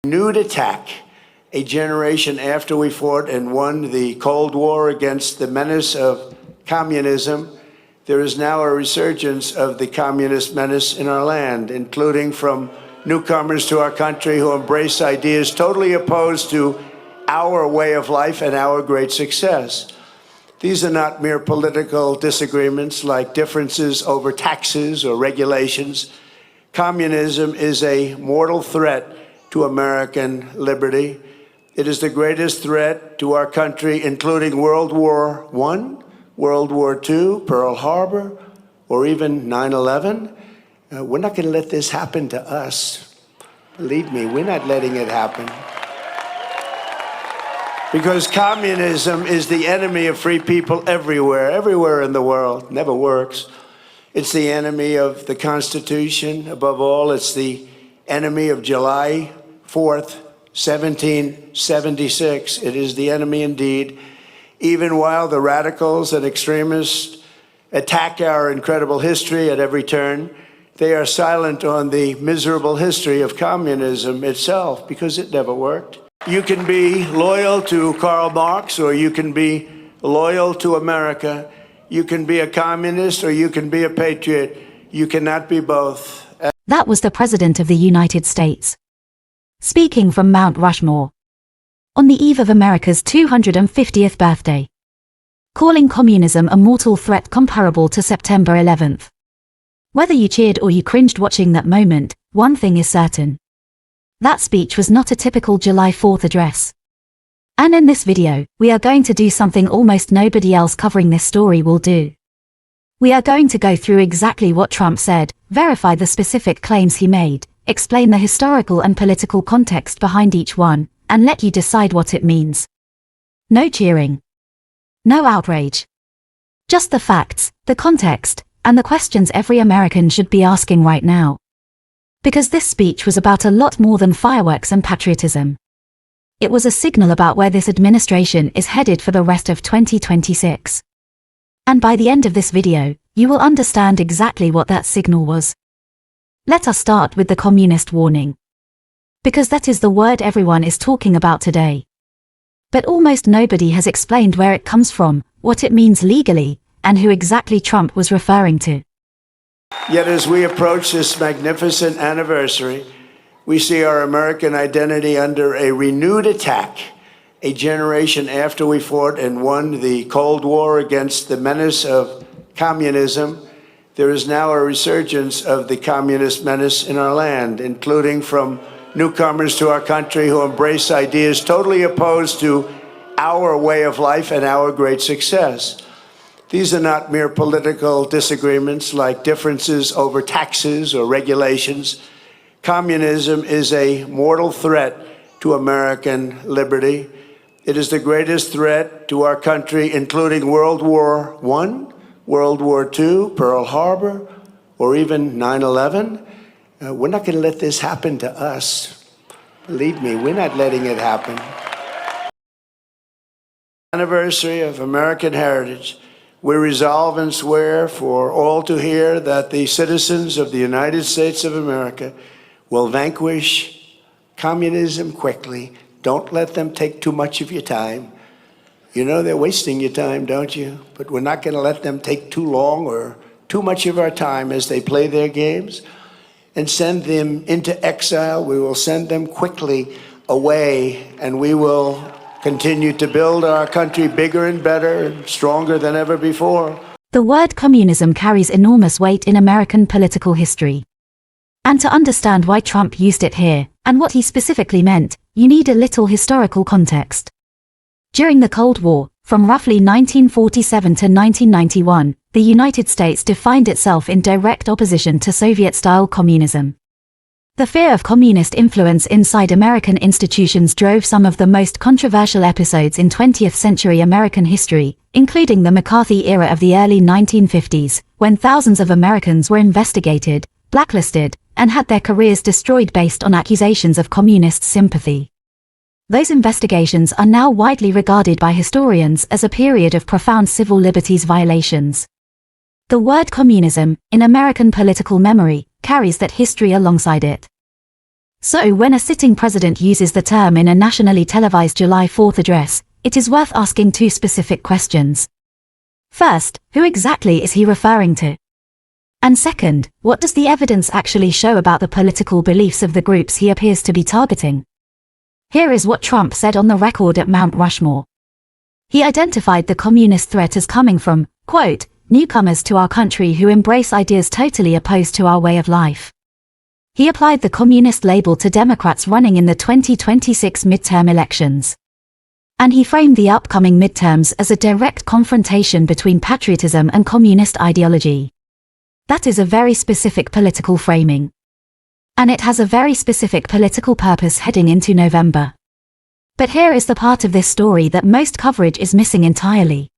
Renewed attack. A generation after we fought and won the Cold War against the menace of communism, there is now a resurgence of the communist menace in our land, including from newcomers to our country who embrace ideas totally opposed to our way of life and our great success. These are not mere political disagreements like differences over taxes or regulations. Communism is a mortal threat to American liberty. It is the greatest threat to our country, including World War I, World War II, Pearl Harbor, or even 9/11. We're not going to let this happen to us. Believe me, we're not letting it happen. Because communism is the enemy of free people everywhere in the world. Never works. It's the enemy of the Constitution. Above all, it's the enemy of July 4th, 1776. It is the enemy indeed. Even while the radicals and extremists attack our incredible history at every turn, they are silent on the miserable history of communism itself, because it never worked. You can be loyal to Karl Marx, or you can be loyal to America. You can be a communist, or you can be a patriot. You cannot be both. That was the President of the United States, speaking from Mount Rushmore, on the eve of America's 250th birthday, calling communism a mortal threat comparable to September 11th. Whether you cheered or you cringed watching that moment, one thing is certain. That speech was not a typical July 4th address. And in this video, we are going to do something almost nobody else covering this story will do. We are going to go through exactly what Trump said, verify the specific claims he made, explain the historical and political context behind each one, and let you decide what it means. No cheering. No outrage. Just the facts, the context, and the questions every American should be asking right now. Because this speech was about a lot more than fireworks and patriotism. It was a signal about where this administration is headed for the rest of 2026. And by the end of this video, you will understand exactly what that signal was. Let us start with the communist warning. Because that is the word everyone is talking about today. But almost nobody has explained where it comes from, what it means legally, and who exactly Trump was referring to. Yet as we approach this magnificent anniversary, we see our American identity under a renewed attack. A generation after we fought and won the Cold War against the menace of communism, there is now a resurgence of the communist menace in our land, including from newcomers to our country who embrace ideas totally opposed to our way of life and our great success. These are not mere political disagreements like differences over taxes or regulations. Communism is a mortal threat to American liberty. It is the greatest threat to our country, including World War I, World War II, Pearl Harbor, or even 9/11. We're not going to let this happen to us. Believe me, we're not letting it happen. Anniversary of American heritage, we resolve and swear for all to hear that the citizens of the United States of America will vanquish communism quickly. Don't let them take too much of your time. You know they're wasting your time, don't you? But we're not going to let them take too long or too much of our time as they play their games and send them into exile. We will send them quickly away, and we will continue to build our country bigger and better and stronger than ever before. The word communism carries enormous weight in American political history. And to understand why Trump used it here, and what he specifically meant, you need a little historical context. During the Cold War, from roughly 1947 to 1991, the United States defined itself in direct opposition to Soviet-style communism. The fear of communist influence inside American institutions drove some of the most controversial episodes in 20th century American history, including the McCarthy era of the early 1950s, when thousands of Americans were investigated, blacklisted, and had their careers destroyed based on accusations of communist sympathy. Those investigations are now widely regarded by historians as a period of profound civil liberties violations. The word communism, in American political memory, carries that history alongside it. So when a sitting president uses the term in a nationally televised July 4th address, it is worth asking two specific questions. First, who exactly is he referring to? And second, what does the evidence actually show about the political beliefs of the groups he appears to be targeting? Here is what Trump said on the record at Mount Rushmore. He identified the communist threat as coming from, quote, newcomers to our country who embrace ideas totally opposed to our way of life. He applied the communist label to Democrats running in the 2026 midterm elections. And he framed the upcoming midterms as a direct confrontation between patriotism and communist ideology. That is a very specific political framing. And it has a very specific political purpose heading into November. But here is the part of this story that most coverage is missing entirely.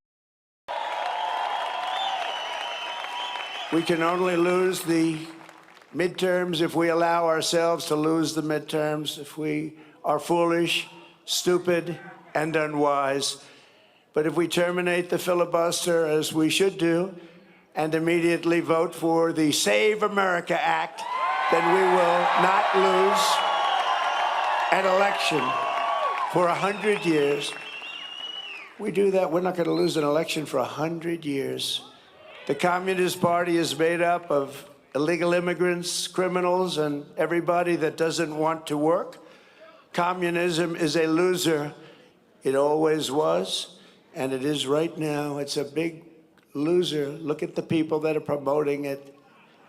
We can only lose the midterms if we allow ourselves to lose the midterms, if we are foolish, stupid, and unwise. But if we terminate the filibuster, as we should do, and immediately vote for the Save America Act, then we will not lose an election for 100 years. We do that, we're not going to lose an election for 100 years. The Communist Party is made up of illegal immigrants, criminals, and everybody that doesn't want to work. Communism is a loser. It always was, and it is right now. It's a big loser. Look at the people that are promoting it.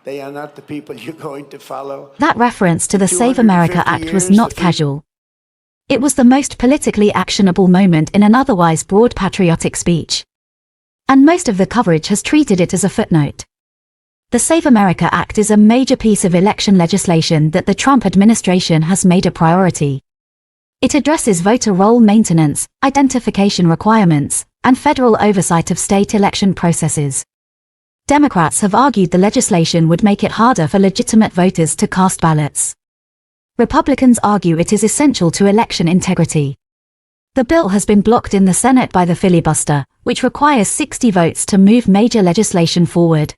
They are not the people you're going to follow. That reference to the Save America Act was not casual. It was the most politically actionable moment in an otherwise broad patriotic speech. And most of the coverage has treated it as a footnote. The Save America Act is a major piece of election legislation that the Trump administration has made a priority. It addresses voter roll maintenance, identification requirements, and federal oversight of state election processes. Democrats have argued the legislation would make it harder for legitimate voters to cast ballots. Republicans argue it is essential to election integrity. The bill has been blocked in the Senate by the filibuster, which requires 60 votes to move major legislation forward.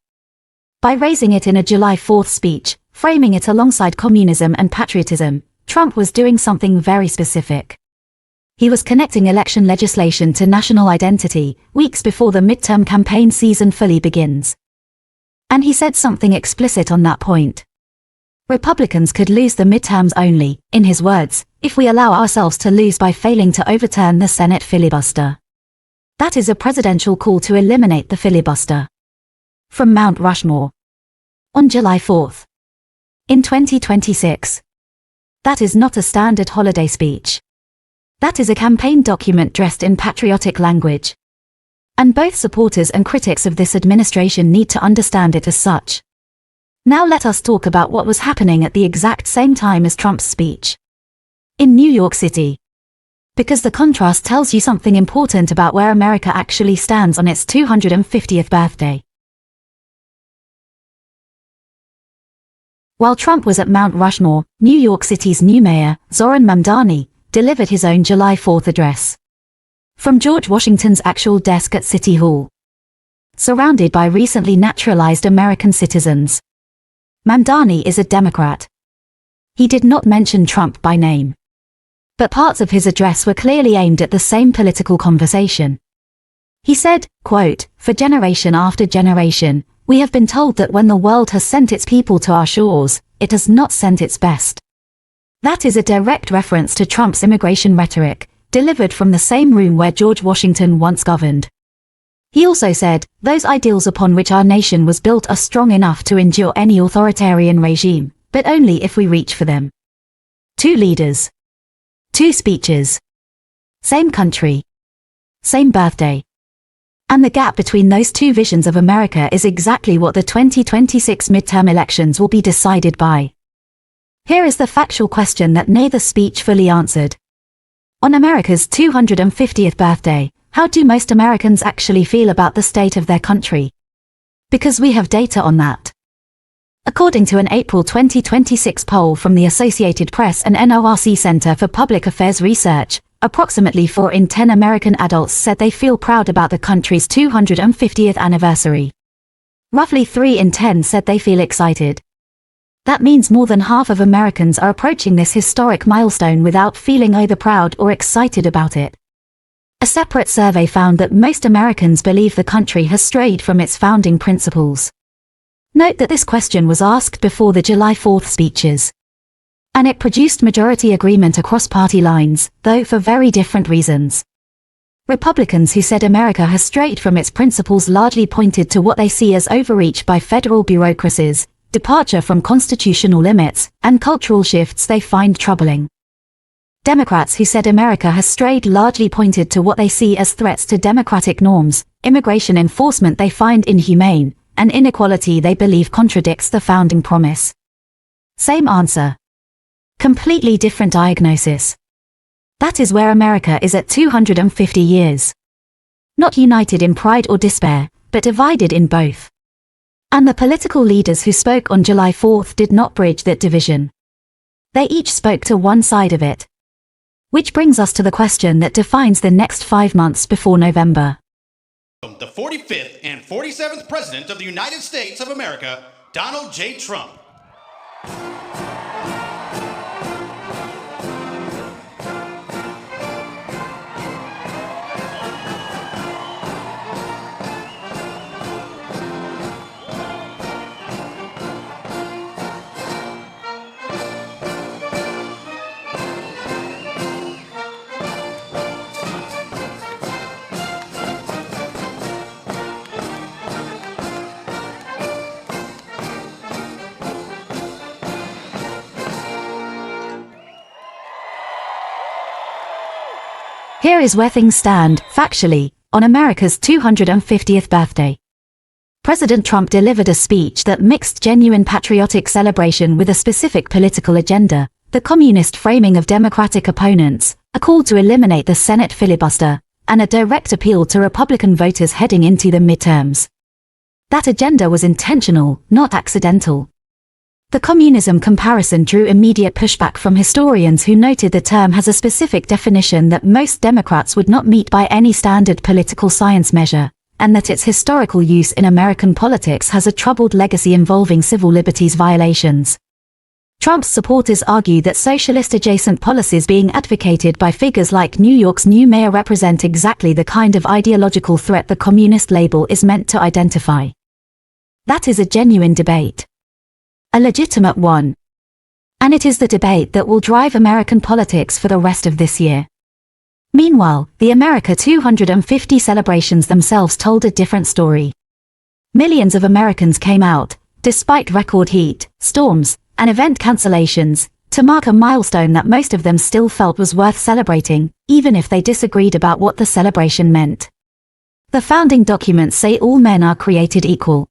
By raising it in a July 4th speech, framing it alongside communism and patriotism, Trump was doing something very specific. He was connecting election legislation to national identity, weeks before the midterm campaign season fully begins. And he said something explicit on that point. Republicans could lose the midterms only, in his words, if we allow ourselves to lose by failing to overturn the Senate filibuster. That is a presidential call to eliminate the filibuster. From Mount Rushmore. On July 4th. In 2026. That is not a standard holiday speech. That is a campaign document dressed in patriotic language. And both supporters and critics of this administration need to understand it as such. Now let us talk about what was happening at the exact same time as Trump's speech. In New York City. Because the contrast tells you something important about where America actually stands on its 250th birthday. While Trump was at Mount Rushmore, New York City's new mayor, Zohran Mamdani, delivered his own July 4th address. From George Washington's actual desk at City Hall. Surrounded by recently naturalized American citizens. Mamdani is a Democrat. He did not mention Trump by name. But parts of his address were clearly aimed at the same political conversation. He said, quote, "For generation after generation, we have been told that when the world has sent its people to our shores, it has not sent its best." That is a direct reference to Trump's immigration rhetoric, delivered from the same room where George Washington once governed. He also said, "Those ideals upon which our nation was built are strong enough to endure any authoritarian regime, but only if we reach for them." Two leaders. Two speeches. Same country. Same birthday. And the gap between those two visions of America is exactly what the 2026 midterm elections will be decided by. Here is the factual question that neither speech fully answered. On America's 250th birthday, how do most Americans actually feel about the state of their country? Because we have data on that. According to an April 2026 poll from the Associated Press and NYC Center for Public Affairs Research, approximately 4 in 10 American adults said they feel proud about the country's 250th anniversary. Roughly 3 in 10 said they feel excited. That means more than half of Americans are approaching this historic milestone without feeling either proud or excited about it. A separate survey found that most Americans believe the country has strayed from its founding principles. Note that this question was asked before the July 4th speeches. And it produced majority agreement across party lines, though for very different reasons. Republicans who said America has strayed from its principles largely pointed to what they see as overreach by federal bureaucracies, departure from constitutional limits, and cultural shifts they find troubling. Democrats who said America has strayed largely pointed to what they see as threats to democratic norms, immigration enforcement they find inhumane, and inequality they believe contradicts the founding promise. Same answer. Completely different diagnosis. That is where America is at 250 years. Not united in pride or despair, but divided in both. And the political leaders who spoke on July 4th did not bridge that division. They each spoke to one side of it. Which brings us to the question that defines the next 5 months before November. The 45th and 47th President of the United States of America, Donald J. Trump. Here is where things stand, factually, on America's 250th birthday. President Trump delivered a speech that mixed genuine patriotic celebration with a specific political agenda, the communist framing of Democratic opponents, a call to eliminate the Senate filibuster, and a direct appeal to Republican voters heading into the midterms. That agenda was intentional, not accidental. The communism comparison drew immediate pushback from historians who noted the term has a specific definition that most Democrats would not meet by any standard political science measure, and that its historical use in American politics has a troubled legacy involving civil liberties violations. Trump's supporters argue that socialist-adjacent policies being advocated by figures like New York's new mayor represent exactly the kind of ideological threat the communist label is meant to identify. That is a genuine debate. A legitimate one. And it is the debate that will drive American politics for the rest of this year. Meanwhile, the America 250 celebrations themselves told a different story. Millions of Americans came out, despite record heat, storms, and event cancellations, to mark a milestone that most of them still felt was worth celebrating, even if they disagreed about what the celebration meant. The founding documents say all men are created equal.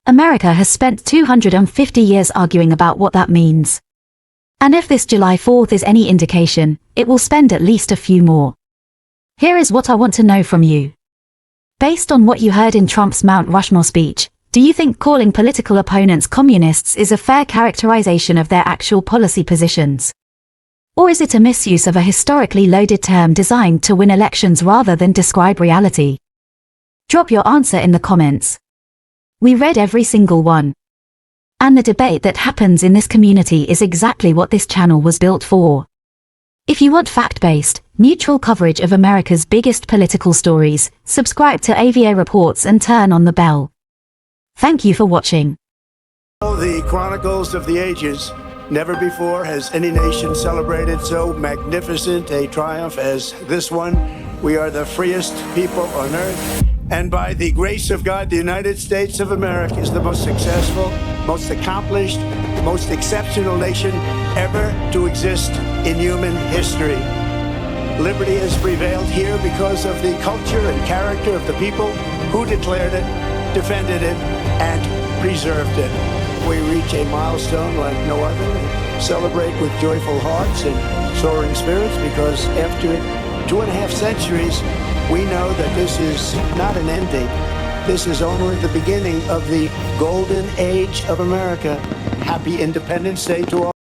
America has spent 250 years arguing about what that means. And if this July 4th is any indication, it will spend at least a few more. Here is what I want to know from you. Based on what you heard in Trump's Mount Rushmore speech, do you think calling political opponents communists is a fair characterization of their actual policy positions? Or is it a misuse of a historically loaded term designed to win elections rather than describe reality? Drop your answer in the comments. We read every single one. And the debate that happens in this community is exactly what this channel was built for. If you want fact-based, neutral coverage of America's biggest political stories, subscribe to AVA Reports and turn on the bell. Thank you for watching. The chronicles of the ages. Never before has any nation celebrated so magnificent a triumph as this one. We are the freest people on earth. And by the grace of God, the United States of America is the most successful, most accomplished, most exceptional nation ever to exist in human history. Liberty has prevailed here because of the culture and character of the people who declared it, defended it, and preserved it. We reach a milestone like no other, celebrate with joyful hearts and soaring spirits, because after 2.5 centuries, we know that this is not an ending. This is only the beginning of the golden age of America. Happy Independence Day to all.